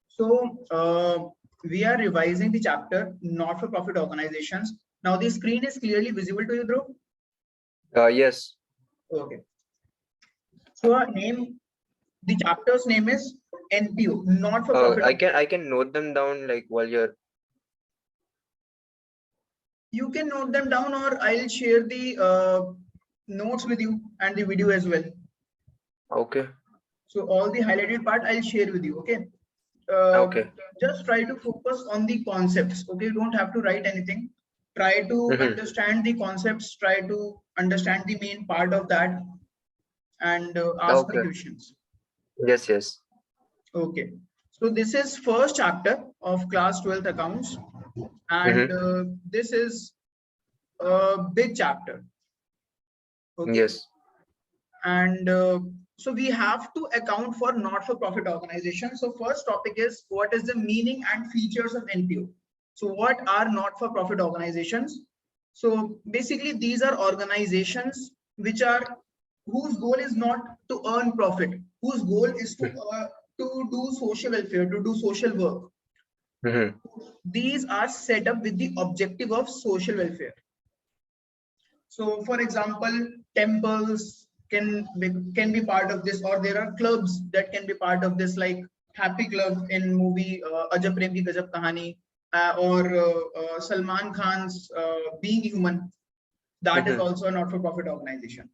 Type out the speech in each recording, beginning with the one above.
So we are revising the chapter not-for-profit organizations. Now the screen is clearly visible to you, Dhruv? Yes. Okay. So our name, the chapter's name is NPO, not-for-profit. I can note them down like while you're. You can note them down, or I'll share the notes with you and the video as well. Okay. So all the highlighted part I'll share with you. Okay. Okay. Just try to focus on the concepts. Okay, you don't have to write anything. Try to understand the concepts. Try to understand the main part of that, and ask the questions. Yes. Yes. Okay. So this is first chapter of class 12th accounts, and this is a big chapter. Okay. Yes. And so we have to account for not-for-profit organizations. So first topic is, what is the meaning and features of NPO? So what are not-for-profit organizations? So basically these are organizations whose goal is not to earn profit, whose goal is to do social welfare, to do social work. These are set up with the objective of social welfare. So for example, temples can be part of this, or there are clubs that can be part of this, like Happy Club in movie Ajab Prem Ki Gajab Kahani, or Salman Khan's Being Human. That is also a not-for-profit organization.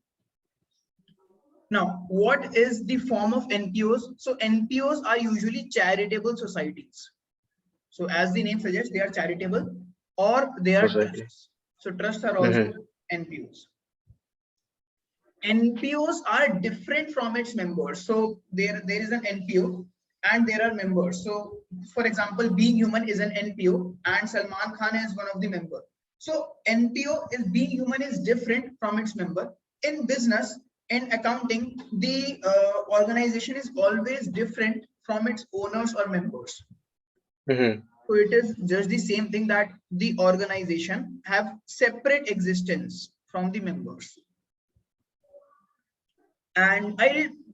Now, what is the form of NPOs? So NPOs are usually charitable societies. So as the name suggests, they are charitable, or they are trusts. So trusts are also NPOs. NPOs are different from its members. So there is an NPO and there are members. So for example, Being Human is an NPO and Salman Khan is one of the members. So NPO is Being Human is different from its member. In business, in accounting, the organization is always different from its owners or members. So it is just the same thing, that the organization have separate existence from the members. And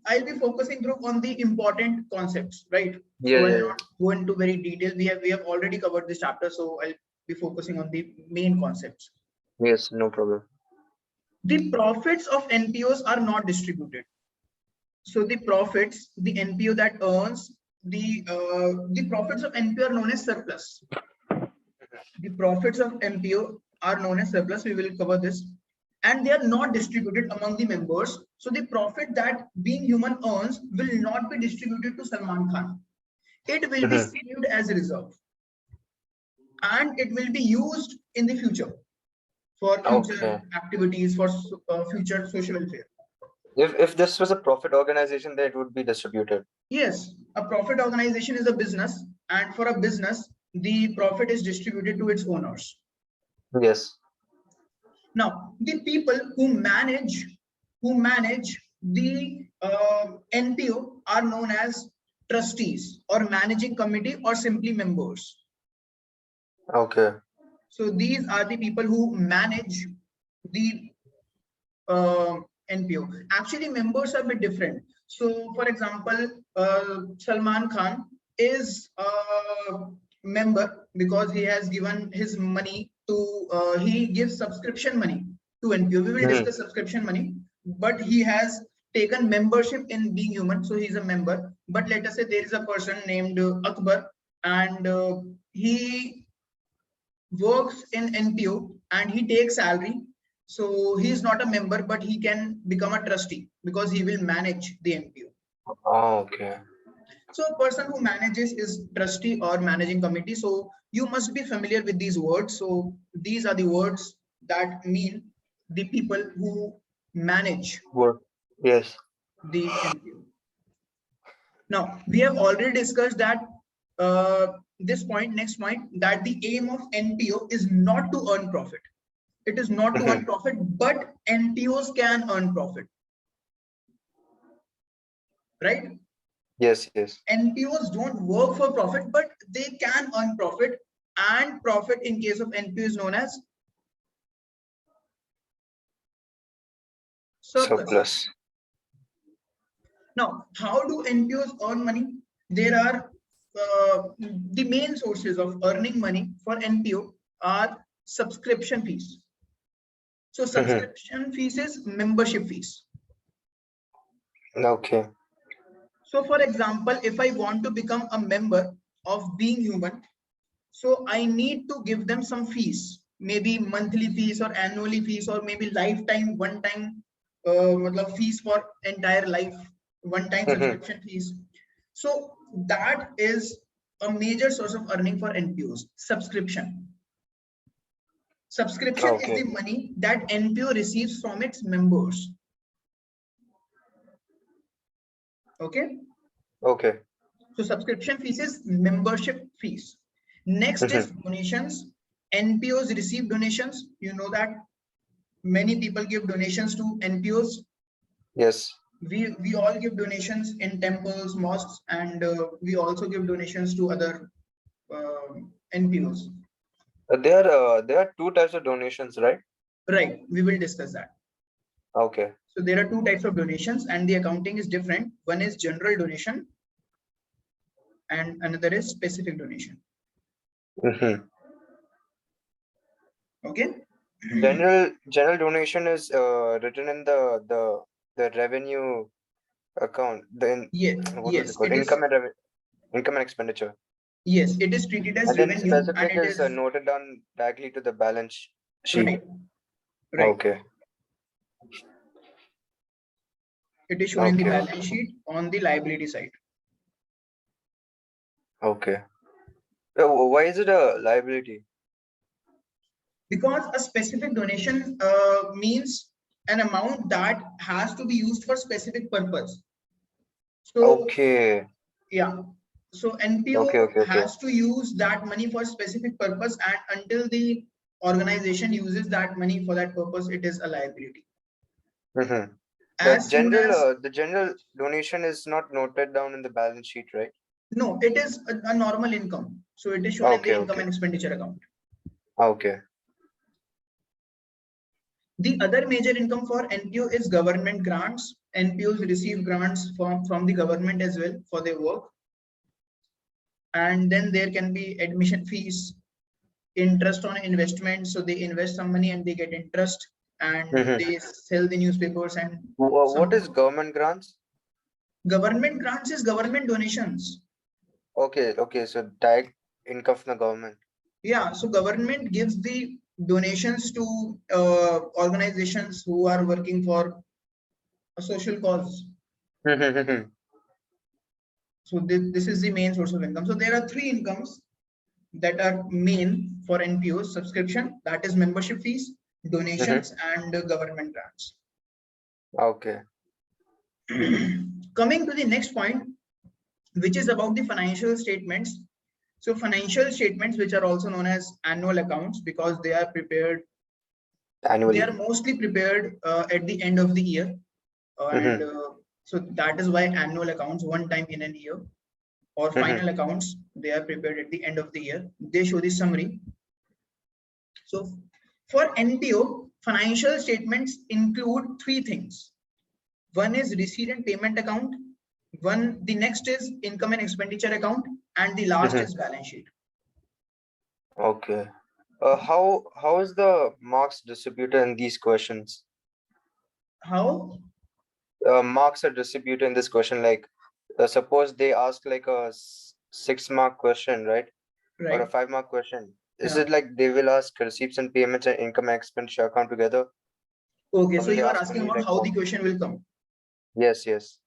I'll be focusing through on the important concepts, right? So I'll not go into very detail. We have already covered this chapter, so I'll be focusing on the main concepts. Yes, no problem. The profits of NPOs are not distributed. So the profits, the NPO that earns the profits of NPO are known as surplus. The profits of NPO are known as surplus. We will cover this. And they are not distributed among the members. So the profit that Being Human earns will not be distributed to Salman Khan. It will be saved as a reserve, and it will be used in the future for future activities, for future social welfare. If this was a profit organization, then it would be distributed. Yes, a profit organization is a business, and for a business, the profit is distributed to its owners. Yes. Now, the people who manage the NPO are known as trustees or managing committee or simply members. Okay. So these are the people who manage the NPO. Actually, members are a bit different. So, for example, Salman Khan is a member because he has given his money to, he gives subscription money to NPO. We will discuss subscription money, but he has taken membership in Being Human, so he's a member. But let us say there is a person named Akbar, and he works in NPO and he takes salary. So he is not a member, but he can become a trustee because he will manage the NPO. Okay. So a person who manages is trustee or managing committee. So you must be familiar with these words. So these are the words that mean the people who manage Yes. the NPO. Now, we have already discussed that this point, next point, that the aim of NPO is not to earn profit. It is not to earn profit, but NPOs can earn profit. Right? Yes, yes. NPOs don't work for profit, but they can earn profit, and profit in case of NPO is known as surplus. Now, how do NPOs earn money? There are the main sources of earning money for NPO are subscription fees. So subscription fees is membership fees. Okay. So for example, if I want to become a member of Being Human, so I need to give them some fees, maybe monthly fees or annually fees or maybe lifetime one time fees for entire life, one time subscription fees. So that is a major source of earning for NPOs, subscription. Subscription is the Okay. money that NPO receives from its members. Okay. Okay. So subscription fees is membership fees. Next is donations. NPOs receive donations. You know that many people give donations to NPOs. Yes. We all give donations in temples, mosques, and we also give donations to other NPOs. There are two types of donations, right? Right. We will discuss that. Okay. So there are two types of donations, and the accounting is different. One is general donation, and another is specific donation. Okay. General donation is written in the revenue account. Then Yeah, what was it yes, called? it is. Income and expenditure. Yes, it is treated as And then revenue, and specific it is is noted down directly to the balance sheet. right. Right. Okay. It is shown in the Okay. balance sheet on the liability side. Okay. Why is it a liability? Because a specific donation means an amount that has to be used for specific purpose. So Okay. yeah, so Okay. NPO Okay. Okay. has to use that money for specific purpose, and until the organization uses that money for that purpose, it is a liability. As soon as The general donation is not noted down in the balance sheet, right? no, it is a normal income. So it is shown in the Okay. income Okay. and expenditure account. Okay. The other major income for NPO is government grants. NPOs receive grants from the government as well for their work. And then there can be admission fees, interest on investment. So they invest some money and they get interest, and they sell the newspapers and What is some government grants? government grants is government donations. Okay. Okay. So direct income from the government. Yeah, so government gives the donations to organizations who are working for a social cause. So this is the main source of income. So there are three incomes that are main for NPOs: subscription, that is membership fees, donations, and government grants. Okay. Coming to the next point, which is about the financial statements. So financial statements, which are also known as annual accounts, because they are prepared, they Annually. are mostly prepared at the end of the year. And so that is why annual accounts, one time in a year, or final accounts, they are prepared at the end of the year. They show the summary. So for NPO, financial statements include three things. One is receipt and payment account. The next is income and expenditure account, and the last is balance sheet. Okay. How is the marks distributed in these questions? How? Marks are distributed in this question. Like, suppose they ask like a 6-mark question, right? Or a Right. 5-mark question. Is Yeah. it like they will ask receipts and payments and income and expenditure account together? Okay. Or So will they you are ask asking only about like how the one? question will come. Yes, yes.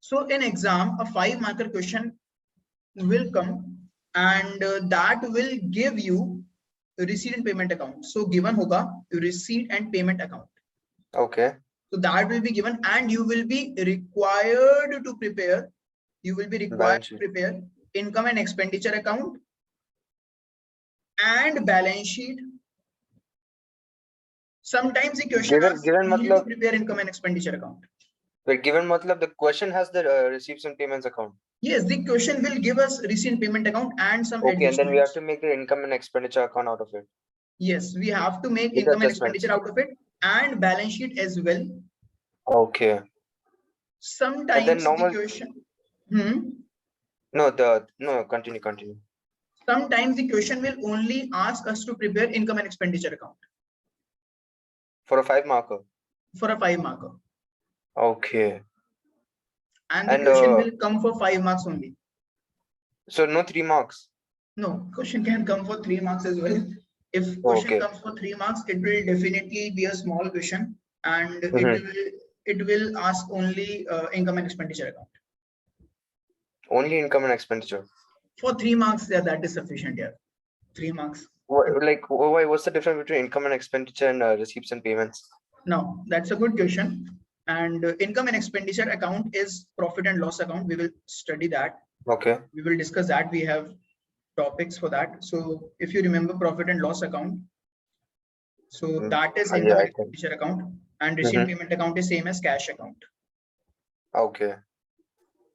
So in exam, a 5-marker question will come, and that will give you receipt and payment account. So given hoga receipt and payment account. Okay. So that will be given, and you will be required to prepare. You will be required Balance to sheet. prepare income and expenditure account and balance sheet. Sometimes the question asks Given only to matlab, prepare income and expenditure account. but given matlab the question has the receipts and payments account. Yes, the question will give us receipt and payment account and some Okay, and then we have adjustments. to make the income and expenditure account out of it. Yes, we have to make With income and expenditure adjustments. out of it and balance sheet as well. Okay. Sometimes the normal. question, No, continue. sometimes the question will only ask us to prepare income and expenditure account For a 5 marker. for a 5 marker. Okay. And the And question will come for 5 marks only. so no 3 marks. No, question can come for 3 marks as well. If question Okay. comes for 3 marks, it will definitely be a small question, and it will ask only income and expenditure account. Only income and expenditure. For 3 marks, yeah, that is sufficient. Yeah, 3 marks. Why? What's the difference between income and expenditure and receipts and payments? Now, that's a good question. And income and expenditure account is profit and loss account. We will study that. Okay. We will discuss that. We have topics for that. So if you remember profit and loss account, so that is income and expenditure account, and receipt payment account is same as cash account. Okay.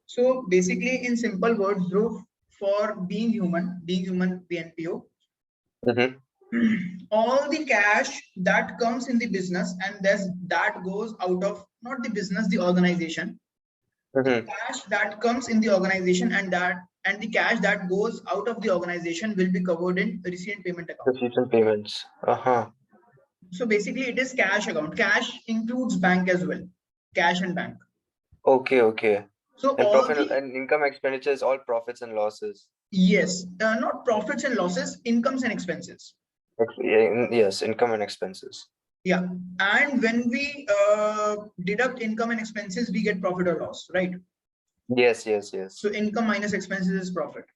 So basically, in simple words, Dhruv, for being human, the NPO, all the cash that comes in the business and that goes out of not the business, the organization. The cash that comes in the organization and the cash that goes out of the organization will be covered in receipt and payment account. Receipts and payments. So basically, it is cash account. Cash includes bank as well. Cash and bank. Okay. So and all profit and income expenditure is all profits and losses. Yes, not profits and losses, incomes and expenses. Yes, income and expenses. Yeah, and when we deduct income and expenses, we get profit or loss, right? Yes. So income minus expenses is profit.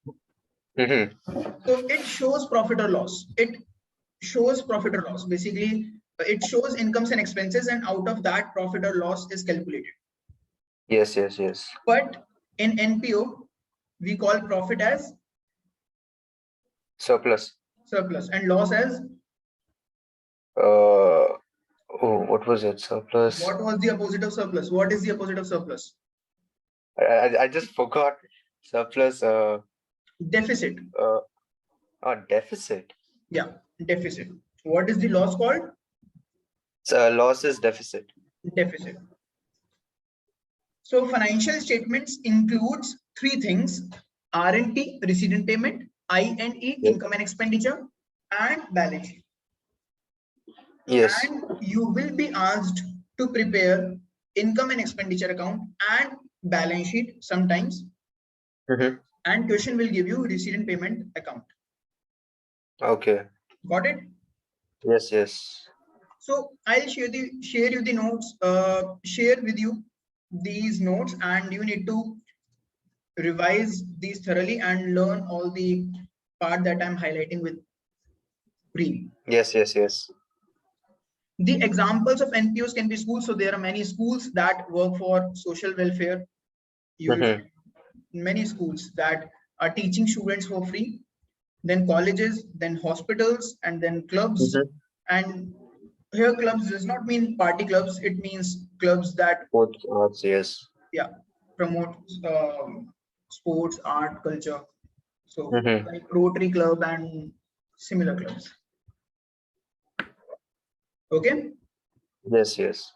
So it shows profit or loss. It shows profit or loss. Basically, it shows incomes and expenses, and out of that, profit or loss is calculated. Yes. But in NPO, we call profit as surplus, and loss as what was it? Surplus. What was the opposite of surplus? What is the opposite of surplus? I just forgot. Surplus. Deficit. Deficit. Yeah, deficit. What is the loss called? Loss is deficit. Deficit. So financial statements includes 3 things: R&T, receipt and payment; I&E, income and expenditure; and balance sheet. Yes. And you will be asked to prepare income and expenditure account and balance sheet sometimes. And question will give you receipt and payment account. Okay. Got it? Yes. So I'll share you the notes, share with you these notes, and you need to revise these thoroughly and learn all the part that I'm highlighting with brief. Yes. The examples of NPOs can be schools. So there are many schools that work for social welfare. You will find many schools that are teaching students for free, then colleges, then hospitals, and then clubs. And here clubs does not mean party clubs, it means clubs that promote sports, art, culture. So like Rotary Club and similar clubs. Okay. Yes.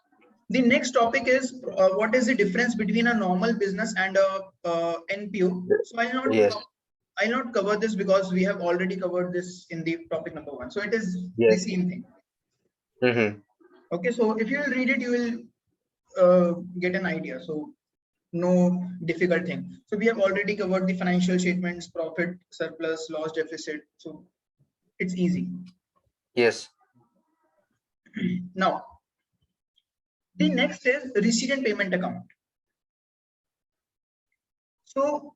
The next topic is what is the difference between a normal business and a NPO. So I'll not cover this because we have already covered this in the topic number 1. So it is the same thing. Okay, so if you will read it, you will get an idea. So no difficult thing. So we have already covered the financial statements, profit, surplus, loss, deficit. So it's easy. Yes. Now, the next is receipt and payment account. So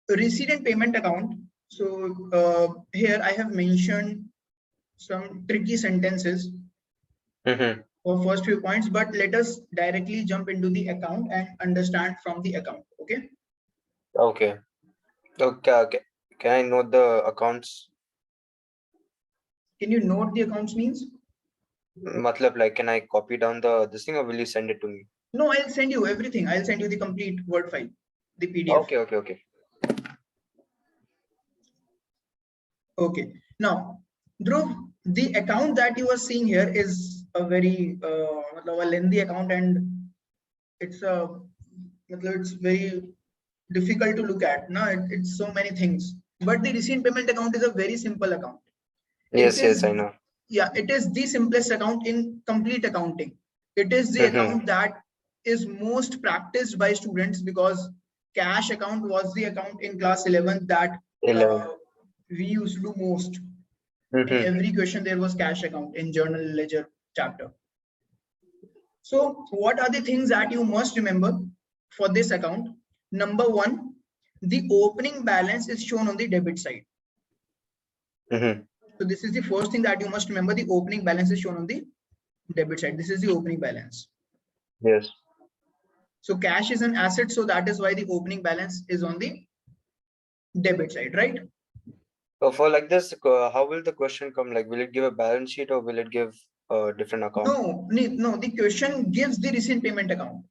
receipt and payment account. So here I have mentioned some tricky sentences for first few points, but let us directly jump into the account and understand from the account. Okay. Can I note the accounts? Can you note the accounts means? Matlab, like, can I copy down this thing, or will you send it to me? No, I'll send you everything. I'll send you the complete Word file, the PDF. Okay. Now, Dhruv, the account that you are seeing here is a very lengthy account, and it's it's very difficult to look at. No, it's so many things. But the receipt payment account is a very simple account. It Yes, is, yes, I know. yeah, it is the simplest account in complete accounting. It is the Mm-hmm. account that is most practiced by students, because cash account was the account in class 11 that 11. we used to do most. In Mm-hmm. every question, there was cash account in journal ledger chapter. So what are the things that you must remember for this account? Number one, the opening balance is shown on the debit side. Mm-hmm. So this is the first thing that you must remember. The opening balance is shown on the debit side. This is the opening balance. Yes. So cash is an asset, so that is why the opening balance is on the debit side, right? So for like this, how will the question come? Like, will it give a balance sheet or will it give a different account? No, the question gives the recent payment account.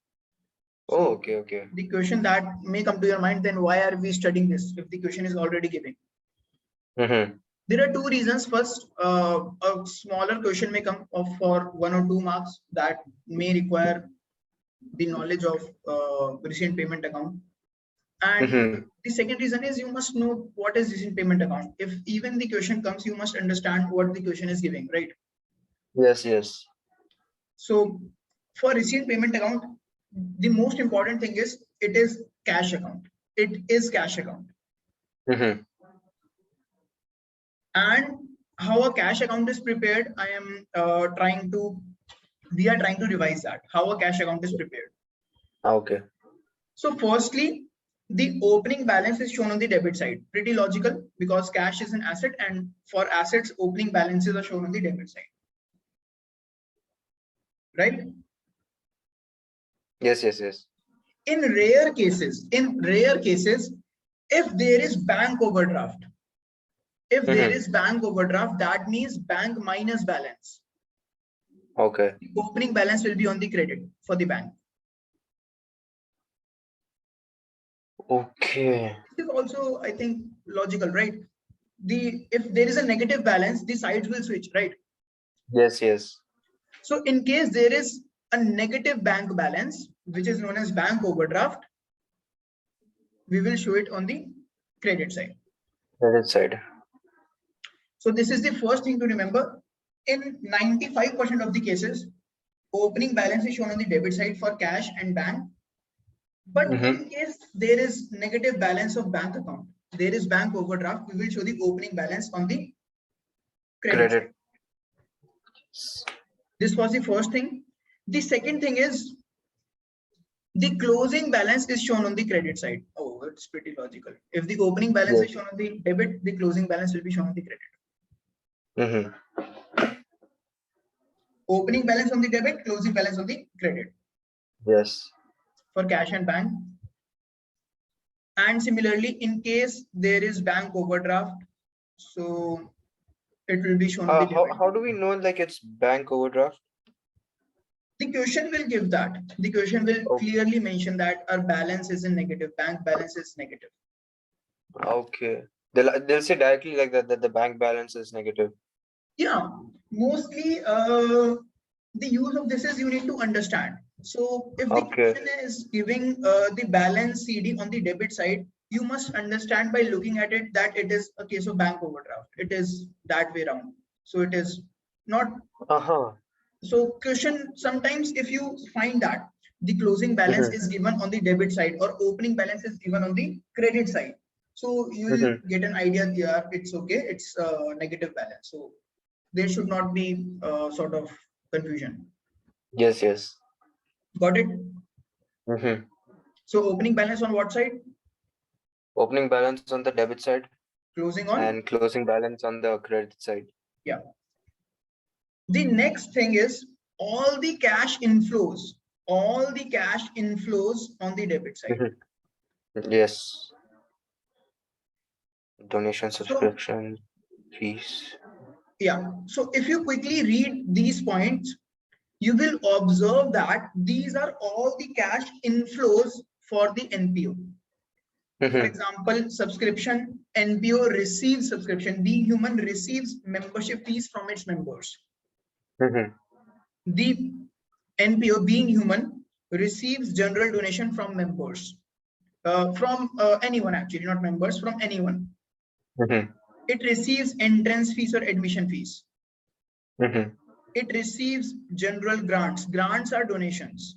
Oh, So okay, okay. the question that may come to your mind, then why are we studying this if the question is already given? Mm-hmm. There are two reasons. First, a smaller question may come of for 1 or 2 marks that may require the knowledge of recent payment account. And Mm-hmm. the second reason is you must know what is recent payment account. If even the question comes, you must understand what the question is giving, right? Yes, yes. So for recent payment account, the most important thing is it is cash account. It is cash account. Mm-hmm. And how a cash account is prepared, we are trying to revise that, how a cash account is prepared. Okay. So firstly, the opening balance is shown on the debit side. Pretty logical, because cash is an asset, and for assets, opening balances are shown on the debit side, right? Yes, yes, yes. In rare cases, if there is bank overdraft, Mm-hmm. that means bank minus balance. Okay. The opening balance will be on the credit for the bank. Okay. This is also, I think, logical, right? If there is a negative balance, the sides will switch, right? Yes, yes. So in case there is a negative bank balance, which is known as bank overdraft, we will show it on the credit side. Credit side. So this is the first thing to remember. In 95% of the cases, opening balance is shown on the debit side for cash and bank. But Mm-hmm. in case there is negative balance of bank account, there is bank overdraft, we will show the opening balance on the credit side. Credit. This was the first thing. The second thing is the closing balance is shown on the credit side. Oh, it's pretty logical. If the opening balance Yes. is shown on the debit, the closing balance will be shown on the credit. Mm-hmm. Opening balance on the debit, closing balance on the credit Yes. for cash and bank. And similarly, in case there is bank overdraft, so it will be shown on the debit. How do we know like it's bank overdraft? The question will give that. The question will Oh, clearly mention that our balance is in negative, bank balance is negative. okay. They'll say directly like that the bank balance is negative. Yeah, mostly the use of this is you need to understand. So if the Okay. question is giving the balance CD on the debit side, you must understand by looking at it that it is a case of bank overdraft. It is that way around. So it is not. Uh-huh. So question sometimes if you find that the closing balance Mm-hmm. is given on the debit side or opening balance is given on the credit side, so you will Mm-hmm. get an idea. Yeah, it's okay. It's negative balance. So there should not be sort of confusion. Yes, yes. Got it? Mm-hmm. So opening balance on what side? Opening balance on the debit side Closing on? and closing balance on the credit side. Yeah. The next thing is all the cash inflows. All the cash inflows on the debit side. Mm-hmm. Yes. Donation, So subscription, fees. yeah. So if you quickly read these points, you will observe that these are all the cash inflows for the NPO. For Mm-hmm. example, subscription, NPO receives subscription, being human receives membership fees from its members. Mm-hmm. The NPO being human receives general donation from members, from anyone actually, not members, from anyone. Mm-hmm. It receives entrance fees or admission fees. Mm-hmm. It receives general grants. Grants are donations.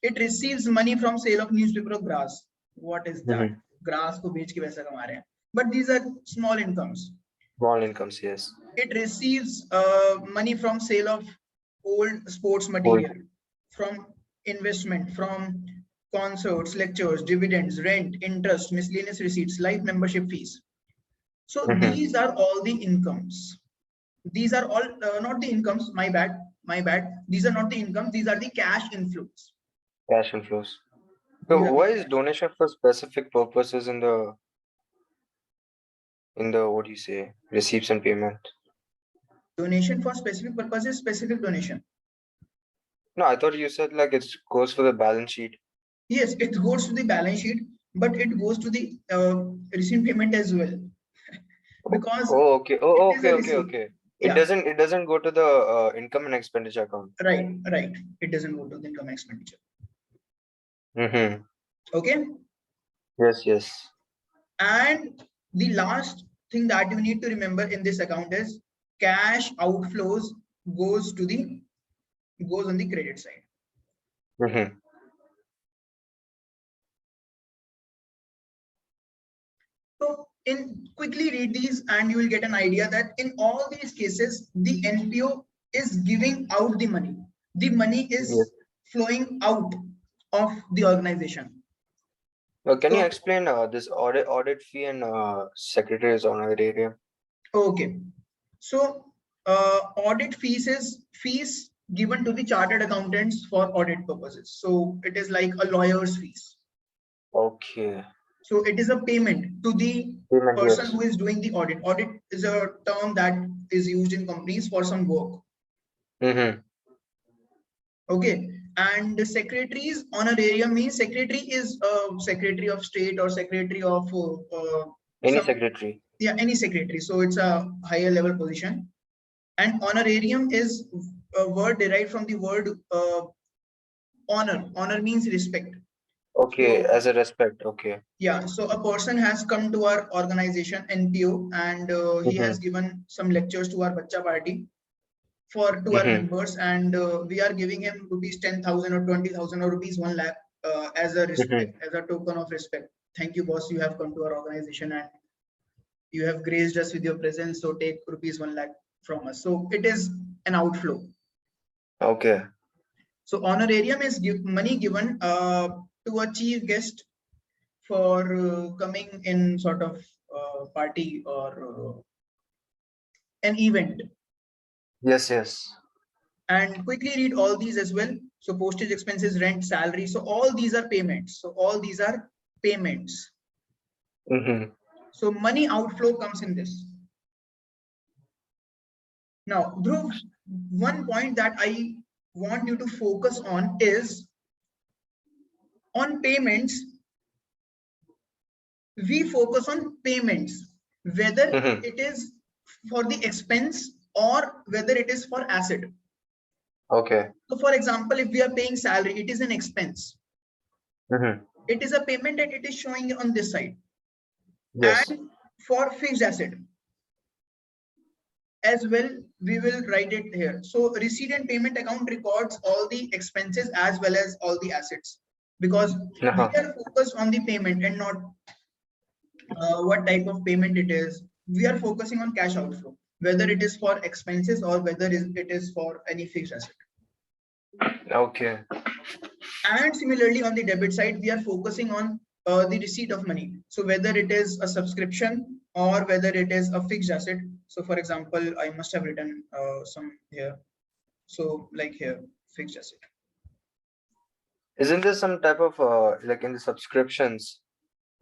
It receives money from sale of newspaper or grass. What is that? Mm-hmm. Grass को बेच के पैसा कमा रहे हैं. But these are small incomes. Small incomes, yes. It receives money from sale of old sports Old. material, from investment, from concerts, lectures, dividends, rent, interest, miscellaneous receipts, life membership fees. So Mm-hmm. these are all the incomes. These are all not the incomes. My bad. These are not the incomes. These are the cash inflows. Cash inflows. So These are why the is cash. donation for specific purposes in the what do you say, receipts and payment? Donation for specific purposes, specific donation. No, I thought you said like it goes for the balance sheet. Yes, it goes to the balance sheet, but it goes to the receipt payment as well, because Oh, okay. it Oh, is a okay, okay, receipt. okay. It Yeah, doesn't go to the income and expenditure account. right. It doesn't go to the income expenditure. Mm-hmm. Okay. Yes, yes. And the last thing that you need to remember in this account is cash outflows goes to the goes on the credit side. Mm-hmm. So in quickly read these and you will get an idea that in all these cases, the NPO is giving out the money. The money Yes. is flowing out of the organization. Can you So, explain this audit fee and secretary's honorarium? okay. So audit fees is fees given to the chartered accountants for audit purposes. So it is like a lawyer's fees. Okay. So it is a payment to the Payment, person yes. who is doing the audit. Audit is a term that is used in companies for some work. Mm-hmm. Okay. And the secretary's honorarium means secretary is a secretary of state or secretary of Any some, secretary. yeah, any secretary. So it's a higher level position. And honorarium is a word derived from the word honor. Honor means respect. Okay, So as a respect. Okay. yeah, so a person has come to our organization NPO and he Mm-hmm. has given some lectures to our Bacha party for to our Mm-hmm. members, and we are giving him rupees 10,000 or 20,000 or rupees 1 lakh as a respect, Mm-hmm. as a token of respect. Thank you, boss. You have come to our organization and you have graced us with your presence. So take rupees 1 lakh from us. So it is an outflow. Okay. So honorarium is money given to a chief guest for coming in sort of party or an event. Yes, yes. And quickly read all these as well. So postage expenses, rent, salary. So all these are payments. So all these are payments. Mm-hmm. So money outflow comes in this. Now, Dhruv, one point that I want you to focus on is on payments. We focus on payments, whether Mm-hmm. it is for the expense or whether it is for asset. Okay. So for example, if we are paying salary, it is an expense. Mm-hmm. It is a payment and it is showing on this side. Yes. And for fixed asset as well, we will write it here. So receipt and payment account records all the expenses as well as all the assets, because we Uh-huh. are focused on the payment and not what type of payment it is. We are focusing on cash outflow, whether it is for expenses or whether it is for any fixed asset. Okay. And similarly, on the debit side, we are focusing on the receipt of money. So whether it is a subscription or whether it is a fixed asset. So for example, I must have written some here. So like here, fixed asset. Isn't there some type of like in the subscriptions,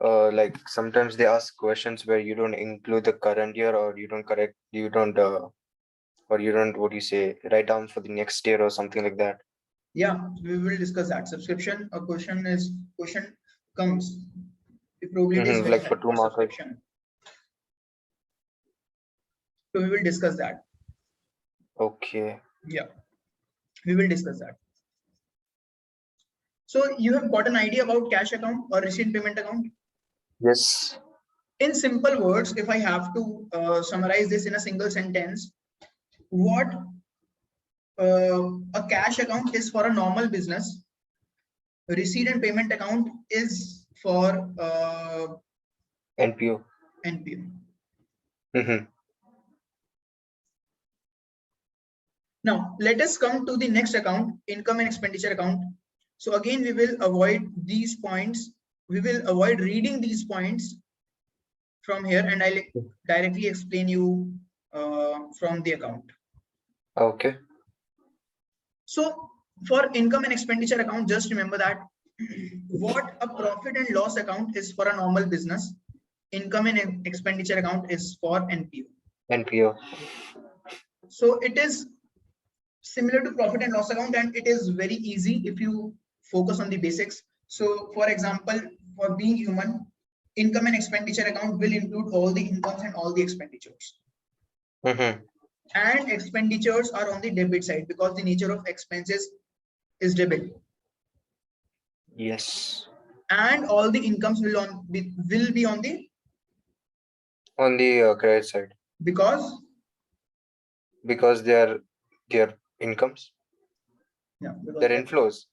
like sometimes they ask questions where you don't include the current year or you don't what do you say, write down for the next year or something like that. Yeah, we will discuss that. Subscription, a question comes. The probability is Mm-hmm. very Like high for two for markers. subscription. So we will discuss that. Okay. Yeah, we will discuss that. So you have got an idea about cash account or receipt payment account? Yes. In simple words, if I have to summarize this in a single sentence, what a cash account is for a normal business, receipt and payment account is for NPO. NPO. Now, let us come to the next account, income and expenditure account. So again, we will avoid these points. We will avoid reading these points from here, and I'll directly explain you from the account. Okay. So for income and expenditure account, just remember that what a profit and loss account is for a normal business, income and expenditure account is for NPO. NPO. So it is similar to profit and loss account, and it is very easy if you focus on the basics. So for example, for being human, income and expenditure account will include all the incomes and all the expenditures. And expenditures are on the debit side because the nature of expenses is debit. Yes. And all the incomes will be on the credit side. Because they are their incomes. Yeah, Their inflows.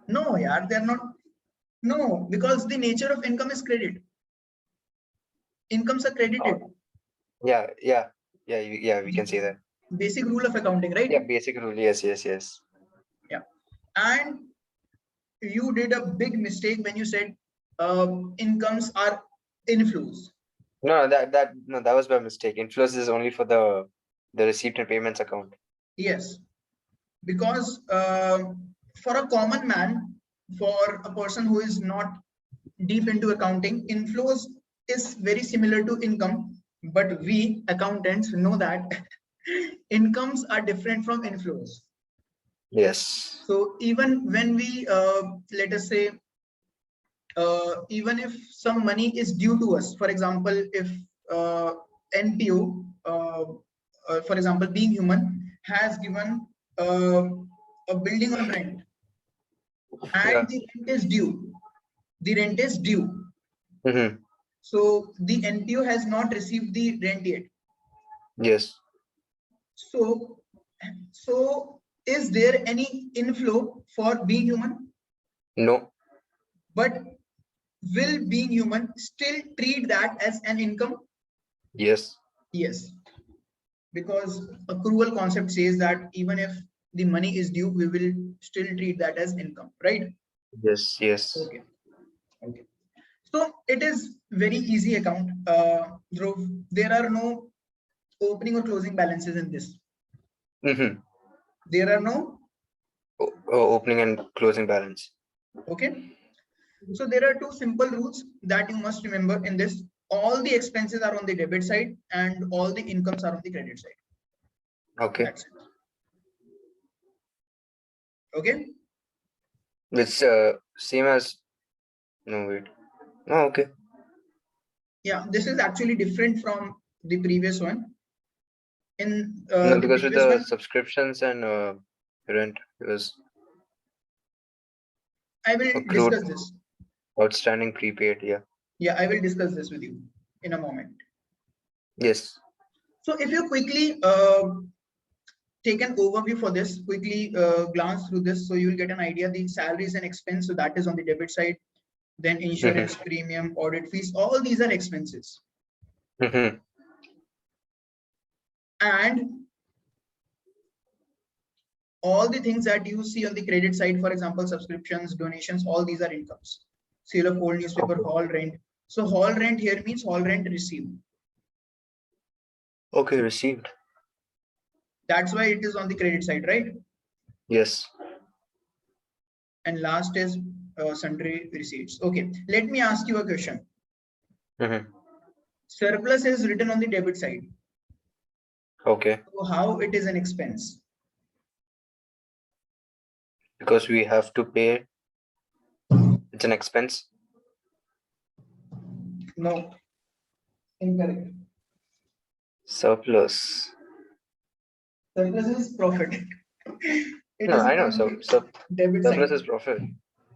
No, yeah, they're not. No, because the nature of income is credit. Incomes are credited. Yeah, we can say that. Basic rule of accounting, right? Yeah, basic rule. Yes. Yeah. And you did a big mistake when you said incomes are inflows. No, that was by mistake. Inflows is only for the receipt and payments account. Yes, because for a common man, for a person who is not deep into accounting, inflows is very similar to income, but we accountants know that incomes are different from inflows. Yes. So even when we let us say even if some money is due to us, for example, if NPO for example being human has given a building on rent, and the rent is due, so the NPO has not received the rent yet. Yes. So is there any inflow for being human? No. But will being human still treat that as an income? Yes. Yes, because accrual concept says that even if the money is due, we will still treat that as income, right? Yes. Okay. So it is very easy account. Dhruv, there are no opening or closing balances in this. There are no opening and closing balance. Okay. So there are two simple rules that you must remember in this. All the expenses are on the debit side and all the incomes are on the credit side. Okay. That's it. Okay. It's same as okay. Yeah, this is actually different from the previous one. In no, because with the subscriptions and rent, because I will discuss this. Outstanding prepaid, yeah. Yeah, I will discuss this with you in a moment. Yes. So if you quickly take an overview for this, quickly glance through this, so you'll get an idea. The salaries and expense, so that is on the debit side. Then insurance, premium, audit fees, all these are expenses. And all the things that you see on the credit side, for example, subscriptions, donations, all these are incomes. Sale of old newspaper, hall rent. So hall rent here means hall rent received. Okay, received. That's why it is on the credit side, right? Yes. And last is sundry receipts. Okay, let me ask you a question. Surplus is written on the debit side. Okay. So how it is an expense? Because we have to pay. It's an expense. No. Incorrect. Surplus. Surplus is profit. No, I know. So debit surplus side. is profit.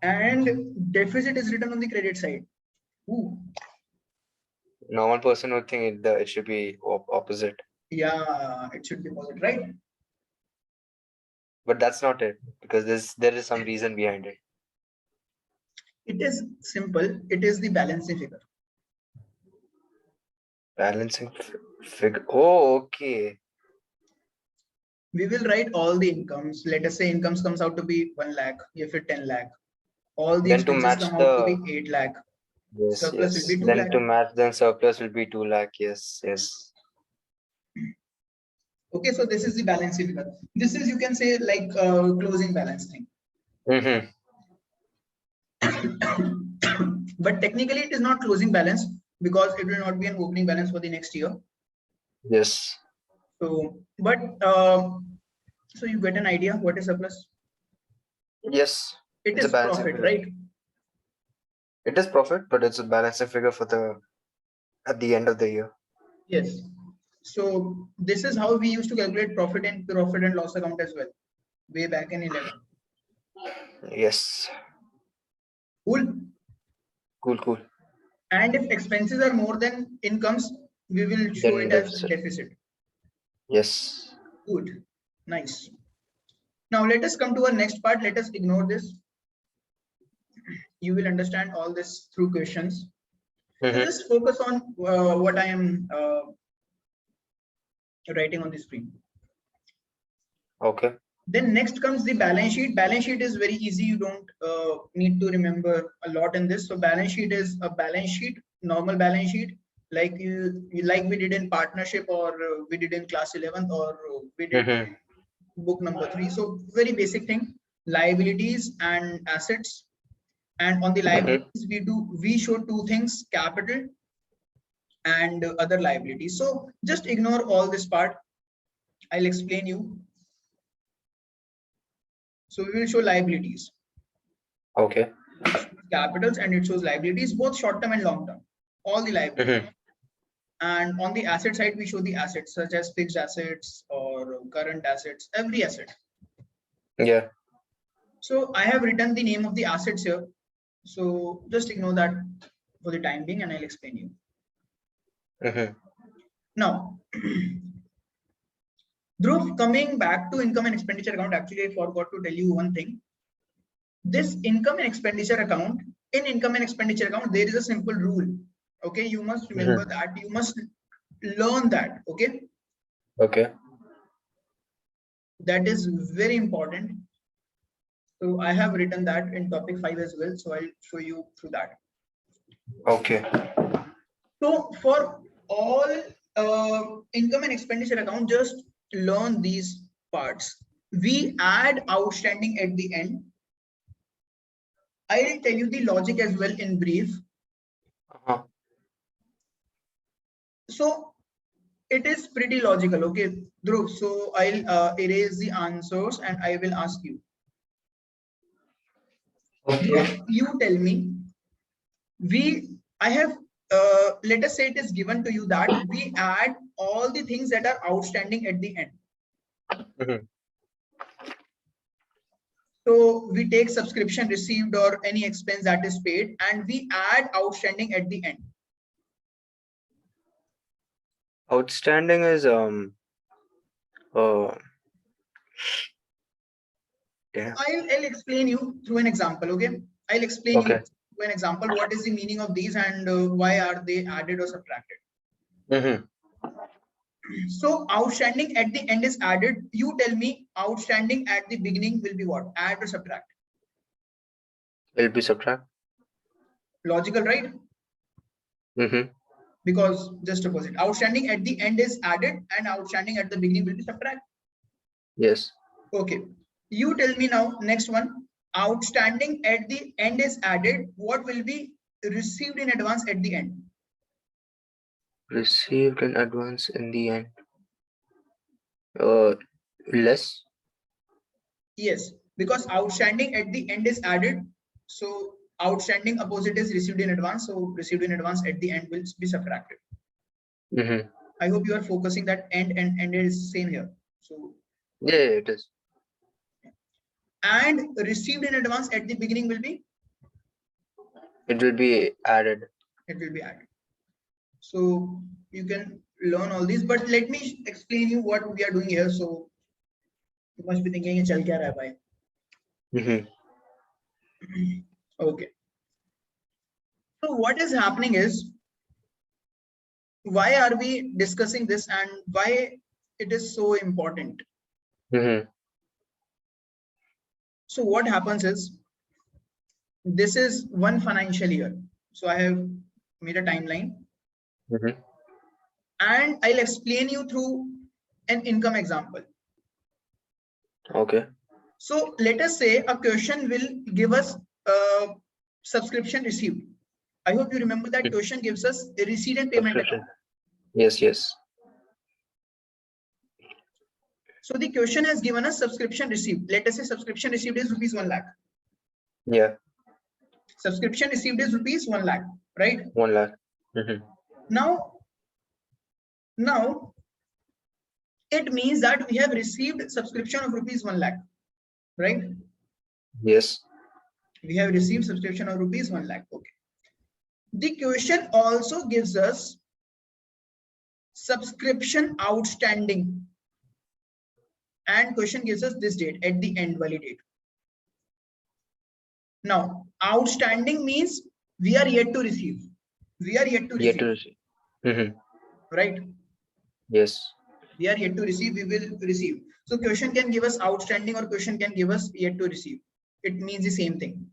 And deficit is written on the credit side. Ooh, Normal person would think it should be opposite, yeah, it should be positive, right? but that's not it, because there is some reason behind it. It is simple. It is the balancing figure. Balancing figure. Oh, okay. We will write all the incomes. Let us say incomes comes out to be 1 lakh, if it 10 lakh. All the Then to expenses match come out to be the 8 lakh. yes, Surplus will yes. be 2 Then lakh. to match, then surplus will be 2 lakh. Yes, yes. Okay, so this is the balancing figure. This is, you can say, like closing balance thing. Mm-hmm. But technically it is not closing balance, because it will not be an opening balance for the next year. Yes. So, but so you get an idea what is surplus. Yes. It It's a is balancing profit, figure. right? It is profit, but it's a balancing figure for the at the end of the year. Yes. So this is how we used to calculate profit and loss account as well, way back in 11. Yes. Cool. Cool, cool. And if expenses are more than incomes, we will show Then it as deficit. deficit. Yes. Good. Nice. Now let us come to our next part. Let us ignore this. You will understand all this through questions. So Mm-hmm. just focus on what I am writing on the screen. Okay. Then next comes the balance sheet. Balance sheet is very easy. You don't need to remember a lot in this. So balance sheet is a balance sheet, normal balance sheet, like like we did in partnership, or we did in class 11th, or we did Mm-hmm. book number 3. So very basic thing, liabilities and assets. And on the Mm-hmm. liabilities, we show two things, capital and other liabilities. So just ignore all this part. I'll explain you. So we will show liabilities. Okay. It shows capitals and it shows liabilities, both short term and long term, all the liabilities. Mm-hmm. And on the asset side, we show the assets such as fixed assets or current assets, every asset. Yeah. So I have written the name of the assets here. So just ignore that for the time being, and I'll explain you. Mm-hmm. Now, Dhruv, coming back to income and expenditure account, actually, I forgot to tell you one thing. This income and expenditure account, in income and expenditure account, there is a simple rule. Okay, you must remember that. You must learn that. Okay, Okay. that is very important. So I have written that in topic 5 as well. So I'll show you through that. Okay. So for all income and expenditure account, just learn these parts. We add outstanding at the end. I'll tell you the logic as well in brief. Uh-huh. So it is pretty logical. Okay, Dhruv. So I'll erase the answers and I will ask you. Okay. Dhruv, you tell me. I have, let us say it is given to you that we add all the things that are outstanding at the end. Mm-hmm. So we take subscription received or any expense that is paid, and we add outstanding at the end. Outstanding is uh yeah. I'll explain you through an example. Okay, I'll explain you Okay. through an example what is the meaning of these and why are they added or subtracted. Mm-hmm. So outstanding at the end is added. You tell me outstanding at the beginning will be what? Add or subtract? Will be subtract. Logical, right? Mm-hmm. Because just opposite. Outstanding at the end is added and outstanding at the beginning will be subtract. Yes. Okay. You tell me now, next one. Outstanding at the end is added. What will be received in advance at the end? Received in advance in the end. Uh, Less. Yes, because outstanding at the end is added. So outstanding opposite is received in advance. So received in advance at the end will be subtracted. Mm-hmm. I hope you are focusing that end is same here. So Yeah, it is. and received in advance at the beginning will be It will be added. It will be added. So you can learn all these, but let me explain you what we are doing here. So you must be thinking, "Chal kya raha hai Mm-hmm. bhai?" Okay. So what is happening is, why are we discussing this and why it is so important? Mm-hmm. So what happens is, this is one financial year. So I have made a timeline Mm-hmm. and I'll explain you through an income example. Okay. So let us say a question will give us a subscription receipt. I hope you remember that question gives us a receipt and payment Subscription. account. Yes, yes. So the question has given us subscription receipt. Let us say subscription receipt is rupees 1 lakh. Yeah. Subscription received is rupees 1 lakh, right? 1 lakh. Mm-hmm. Now it means that we have received subscription of rupees 1 lakh, right? Yes. We have received subscription of rupees 1 lakh. Okay. The question also gives us subscription outstanding, and question gives us this date at the end validate. Now outstanding means we are yet to receive. We are yet to Yet to receive, receive. Mm-hmm. right? Yes. We are yet to receive, we will receive. So question can give us outstanding or question can give us yet to receive. It means the same thing.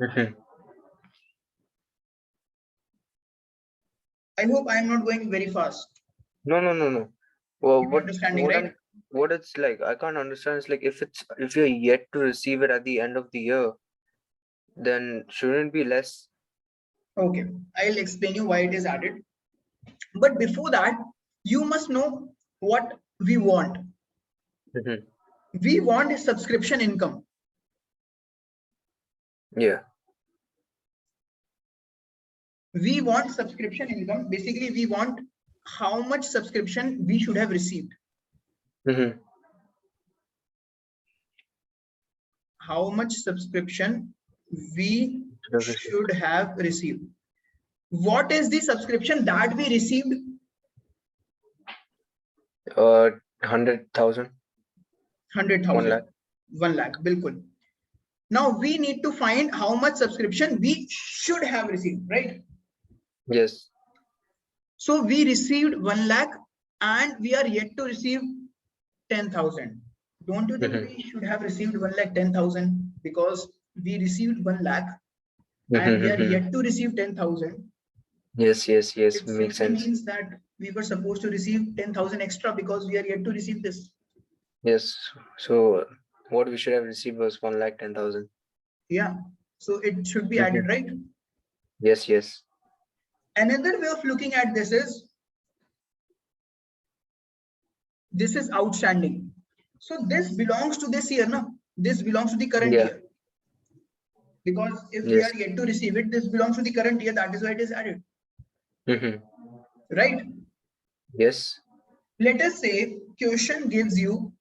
Mm-hmm. I hope I am not going very fast. No, no, no, no. Well, You're understanding, right? what it's like, I can't understand. It's like if you're yet to receive it at the end of the year, then shouldn't it be less? Okay, I'll explain you why it is added. But before that, you must know what we want. Mm-hmm. We want a subscription income. Yeah. We want subscription income. Basically, we want how much subscription we should have received. Mm-hmm. How much subscription we should have received. What is the subscription that we received? 100,000. 100,000. 1 lakh. 1 lakh, bilkul. Now we need to find how much subscription we should have received, right? Yes. So we received 1 lakh and we are yet to receive 10,000. Don't you think Mm-hmm. we should have received 1 lakh 10,000, because we received 1 lakh and we are Mm-hmm. yet to receive 10,000? Yes, yes, yes. It Makes simply sense. means that we were supposed to receive 10,000 extra because we are yet to receive this. Yes. So what we should have received was 1,10,000. Yeah. So it should be Mm-hmm. added, right? Yes, yes. Another way of looking at this is outstanding. So this belongs to this year, no? This belongs to the current Yeah. year. Because if we Yes. are yet to receive it, this belongs to the current year. That is why it is added, Mm-hmm. right? Yes. Let us say question gives you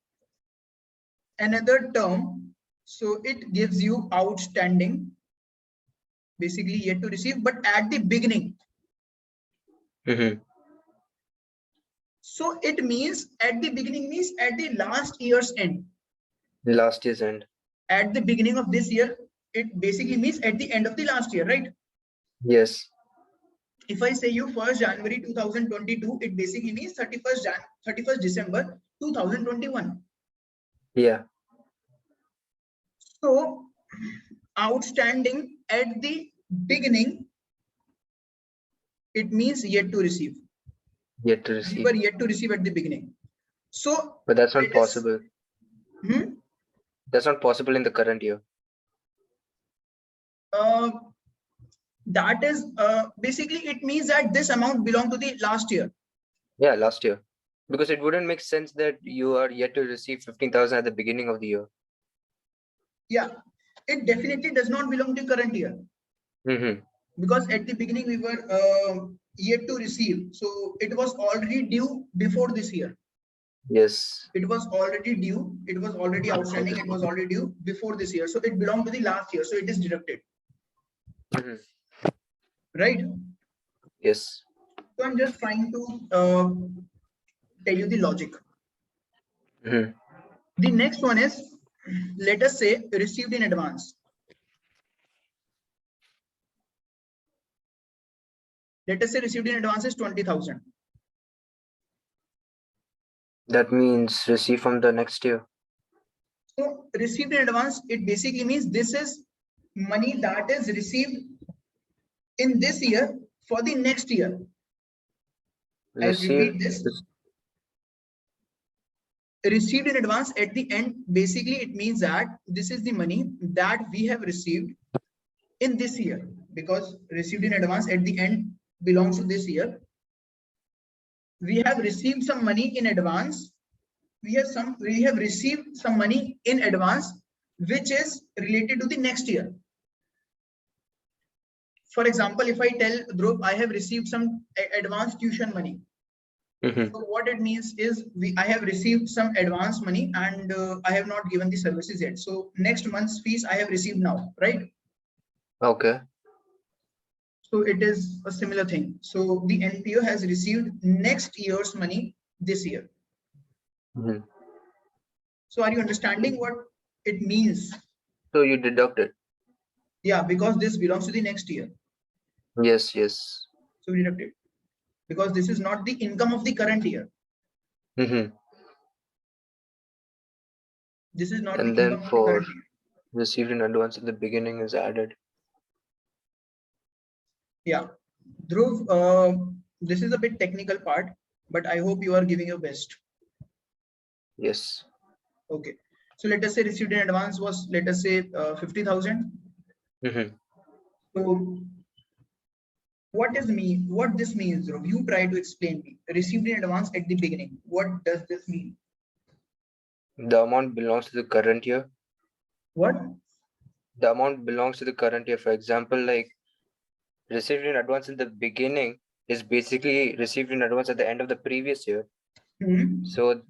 another term. So it gives you outstanding, basically yet to receive, but at the beginning. Mm-hmm. So it means at the beginning means at the last year's end. Last year's end. At the beginning of this year, it basically means at the end of the last year, right? Yes. If I say you 1st January 2022, it basically means 31st December 2021. Yeah. So outstanding at the beginning, it means yet to receive. Yet to We receive. were yet to receive at the beginning. So But that's not let us, possible. That's not possible in the current year. That is basically it means that this amount belonged to the last year. Yeah, last year. Because it wouldn't make sense that you are yet to receive 15,000 at the beginning of the year. Yeah, it definitely does not belong to current year. Mm-hmm. Because at the beginning we were yet to receive. So it was already due before this year. Yes. It was already due. It was already outstanding. It was already due before this year. So it belonged to the last year. So it is deducted. Mhm. right? Yes. So I'm just trying to tell you the logic. Mhm. The next one is, let us say, received in advance. Let us say received in advance is 20,000. That means receive from the next year. So received in advance, it basically means this is money that is received in this year for the next year. I'll Receive. repeat this. Received in advance at the end, basically it means that this is the money that we have received in this year, because received in advance at the end belongs to this year. We have received some money in advance. We have received some money in advance, which is related to the next year. For example, if I tell Dhruv, I have received some advanced tuition money. Mhm. So what it means is I have received some advance money and I have not given the services yet. So next month's fees I have received now, right? Okay. So it is a similar thing. So the NPO has received next year's money this year. Mhm. So are you understanding what it means? So you deduct it. Yeah, because this belongs to the next year. Yes, yes. So we deduct it because this is not the income of the current year. Mhm. This is not the And then income of the for current year. received in advance at the beginning is added. Yeah. Dhruv, this is a bit technical part, but I hope you are giving your best. Yes. Okay. So let us say received in advance was, let us say 50,000. Mhm. So what this means, Dhruv? You try to explain me. Received in advance at the beginning. What does this mean? The amount belongs to the current year. What? The amount belongs to the current year. For example, like received in advance in the beginning is basically received in advance at the end of the previous year. Hmm. So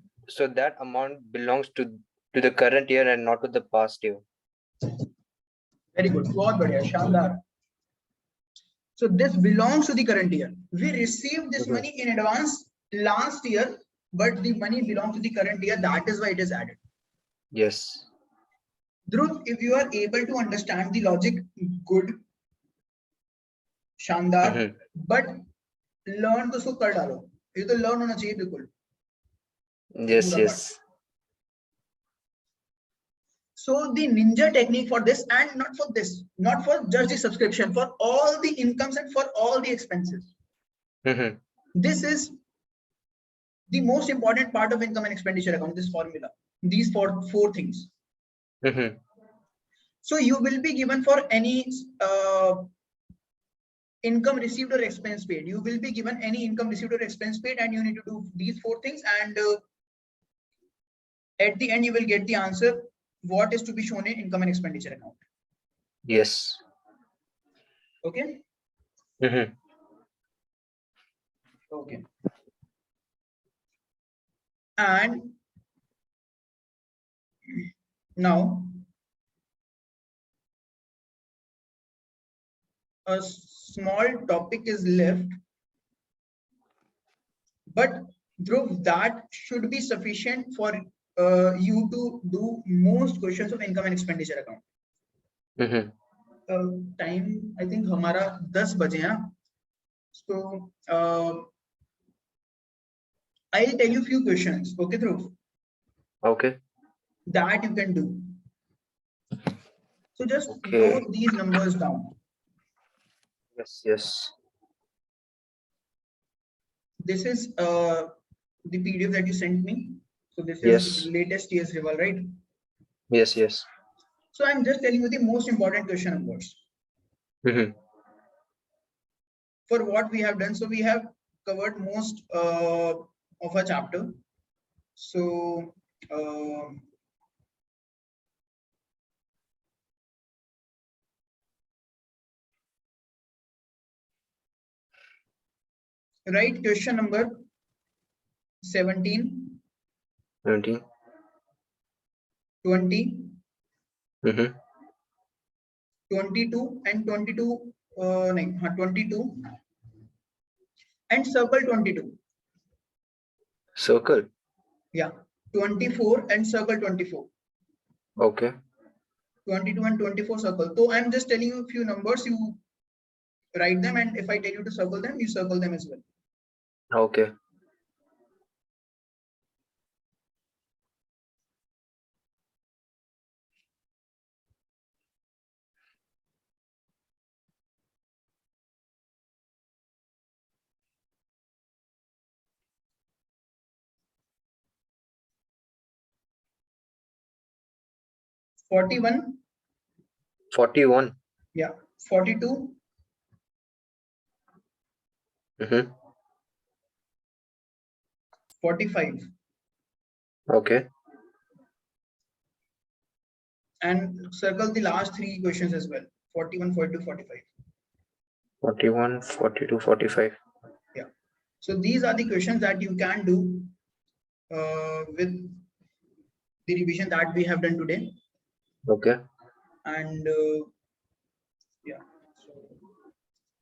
that amount belongs to the current year and not to the past year. Very good. बहुत बढ़िया, शानदार. So this belongs to the current year. We received this Mhm. money in advance last year, but the money belongs to the current year. That is why it is added. Yes. Dhruv, if you are able to understand the logic, good, शानदार, Mhm. but learn तो उसको कर डालो. ये तो learn होना चाहिए बिल्कुल. ये Yes, पूरा part. yes. So the ninja technique for this, and not for this, not for just the subscription, for all the incomes and for all the expenses. Mhm. This is the most important part of income and expenditure account, this formula, these four things. Mhm. So you will be given for any income received or expense paid. You will be given any income received or expense paid, and you need to do these four things. And at the end, you will get the answer what is to be shown in income and expenditure account. Yes. Okay. Mhm. Okay. And now a small topic is left, but Dhruv, that should be sufficient for you to do most questions of income and expenditure account. Mhm. Time I think हमारा 10 बजे हैं. So I'll tell you few questions. Okay, Dhruv, Okay. that you can do. So just Okay. note these numbers down. Yes, yes. This is the PDF that you sent me. So this is Yes. latest year's rival, right? Yes, yes. So I'm just telling you the most important question numbers Mhm. for what we have done. So we have covered most of a chapter. So right, question number 17, 17. 20, Mhm. 22 and 22, 22 and circle 22. Circle. Yeah, 24 and circle 24. Okay. 22 and 24 circle. So I'm just telling you a few numbers, you write them, and if I tell you to circle them, you circle them as well. Okay. Forty-one. 41. Yeah. 42. 45. Okay. And circle the last three questions as well. 41, 42, 45. 41, 42, 45. Yeah. So these are the questions that you can do with the revision that we have done today. Okay. And yeah.